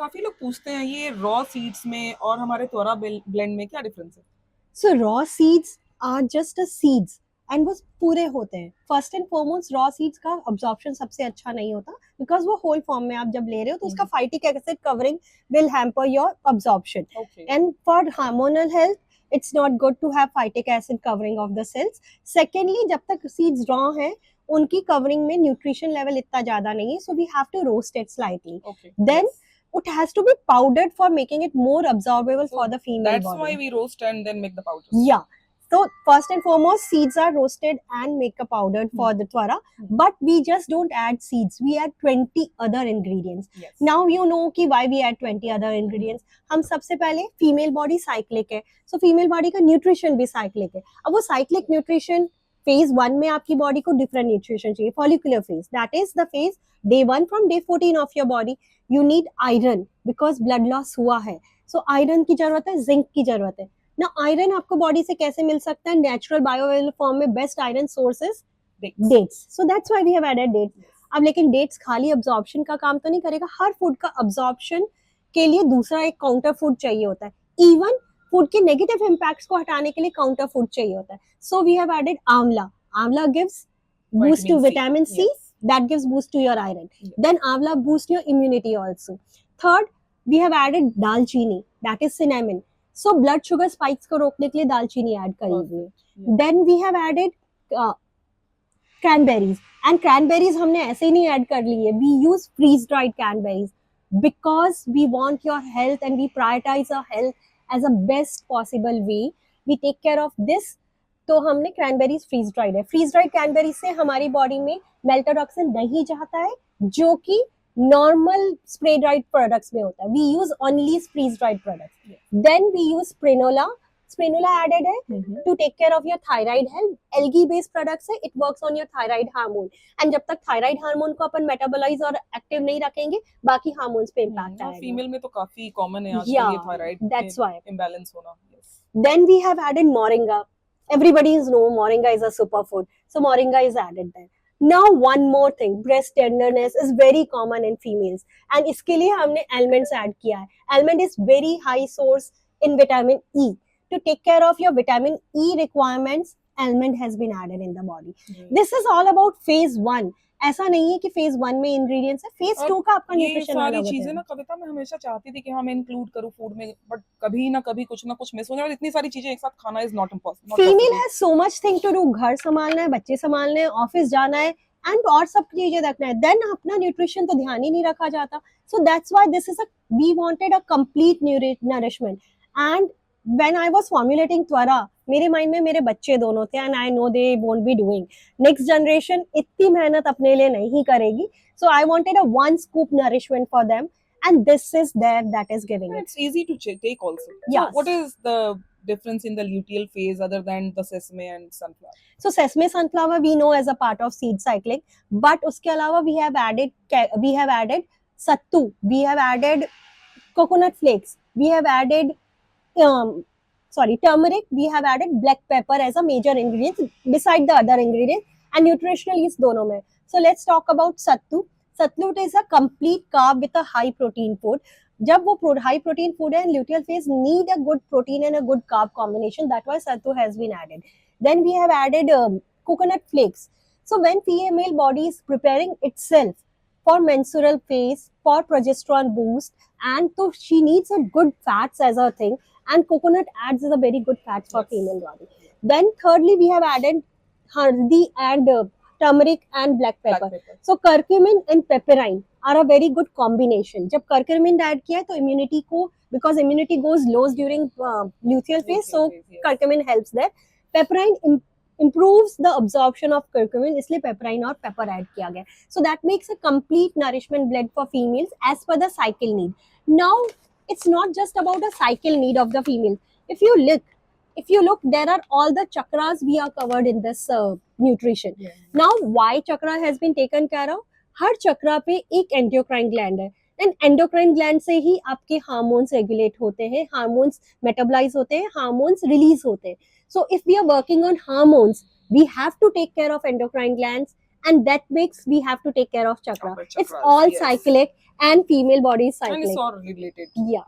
काफी लोग पूछते हैं ये रॉ सीड्स में और हमारे त्वरा ब्लेंड में क्या डिफरेंस है? So raw seeds are just a seeds and वो पूरे होते हैं. First and foremost raw seeds का अब्जॉर्प्शन सबसे अच्छा नहीं होता बिकॉज वो होल फॉर्म में आप जब ले रहे हो तो उसका phytic acid covering will hamper your absorption. Okay. And for hormonal health it's not good to have phytic acid covering of the cells. Secondly, जब तक seeds raw हैं उनकी covering में nutrition level इतना ज़्यादा नहीं है, so we have to roast it slightly. Okay. Then it has to be powdered for making it more absorbable for the female That's body. why we roast and then make the powders. Yeah. So first and foremost, seeds are roasted and make a powdered for the twara. But we just don't add seeds. We add 20 other ingredients. Yes. Now you know कि why we add 20 other ingredients. हम सबसे पहले female body cyclic है. So female body का nutrition भी cyclic है. अब वो cyclic nutrition phase 1 में आपकी body को different nutrition चाहिए. Follicular phase. That is the phase day 1 from day 14 of your body. You need iron because blood loss हुआ है. So iron की जरूरत है, zinc की जरूरत है. ना आयरन आपको बॉडी से कैसे मिल सकता है? नेचुरल बायोअवेलेबल फॉर्म में best iron source is dates. So that's why we have added dates. अब लेकिन डेट्स खाली अब्जॉर्प्शन का काम तो नहीं करेगा. हर फूड का अब्जॉर्प्शन के लिए दूसरा एक काउंटर फूड चाहिए होता है. इवन फूड के नेगेटिव इम्पैक्ट्स को हटाने के लिए काउंटर फूड चाहिए होता है. सो वी हैव एडेड आंवला. आंवला gives boost to vitamin C. That gives boost to your iron. Then amla boosts your immunity also. Third, we have added dalchini. That is cinnamon. So blood sugar spikes को रोकने के लिए दालचीनी add करी हुई है. Then we have added cranberries. And cranberries हमने ऐसे ही नहीं ऐड कर ली है. We use freeze dried cranberries because we want your health and we prioritize our health as a best possible way. We take care of this. तो हमने cranberries freeze dried है. Freeze dried cranberry से हमारी body में मेल्टाडॉक्सिन नहीं जाता है जो कि नॉर्मल स्प्रे ड्राइड प्रोडक्ट्स में होता है. We use only freeze dried products. Then we use spirulina. Spirulina added है to take care of your thyroid health. Algae based products है. It works on your thyroid hormone. And जब तक thyroid hormone को अपन metabolise और active नहीं रखेंगे बाकी hormones पे इम्पैक्ट आएगा. फीमेल में तो काफी कॉमन है आजकल ये थायराइड दैट्स व्हाई इम्बैलेंस होना. Then we have added moringa. Everybody knows moringa is a superfood, so moringa is added there. Now one more thing, breast tenderness is very common in females, and इसके लिए हमने almonds add किया है. Almond is very high source in vitamin E. To take care of your vitamin E requirements, almond has been added in the body. This is all about phase 1. ऐसा नहीं है कि phase 1 में ingredients है. Phase 2 का आपका nutrition अलग होता है. ये सारी चीजें ना कविता मैं हमेशा चाहती थी कि हाँ मैं इंक्लूड करूं फूड में, बट कभी ना कभी कुछ ना कुछ मिस हो जाए. और इतनी सारी चीजें एक साथ खाना is not impossible. Female has so much thing to do. घर संभालना है, बच्चे संभालने हैं, ऑफिस जाना है एंड और सब चीजें रखना है. देन अपना न्यूट्रिशन तो ध्यान ही नहीं रखा जाता. So that's why this is a we wanted a complete nourishment. And when I was formulating Twara, मेरे माइंड में मेरे बच्चे दोनों थे and I know they won't be doing. Next generation इतनी मेहनत अपने लिए नहीं करेगी. So I wanted a one scoop nourishment for them and this is there that is giving it. It's easy to take also. Yes. So what is the difference in the luteal phase other than the sesame and sunflower? So sesame sunflower we know as a part of seed cycling, but उसके अलावा we have added sattu, we have added coconut flakes, we have added turmeric, we have added black pepper as a major ingredient beside the other ingredients and nutritional is दोनों में. So let's talk about sattu. Sattu is a complete carb with a high protein food. जब वो high protein food है, luteal phase need a good protein and a good carb combination. That's why sattu has been added. Then we have added coconut flakes. So when female body is preparing itself for menstrual phase, for progesterone boost, and so she needs a good fats as a thing. And coconut adds a very good fat for female body. Then thirdly, we have added haldi and turmeric and black pepper. So curcumin and pepperine are a very good combination. जब curcumin add किया है तो immunity को, because immunity goes low during luteal phase, so curcumin helps there. Pepperine improves the absorption of curcumin, इसलिए pepperine और pepper add किया गया. So that makes a complete nourishment blend for females as per the cycle need. Now it's not just about a cycle need of the female. If you look, there are all the chakras we are covered in this nutrition. Now why chakra has been taken care of? हर चक्रा पे एक endocrine gland है and endocrine gland से ही आपके hormones regulate होते हैं, hormones metabolise होते हैं, hormones release होते हैं. So if we are working on hormones we have to take care of endocrine glands and that makes we have to take care of chakra. It's all cyclic and female body is And it's cyclic. all related. Yeah.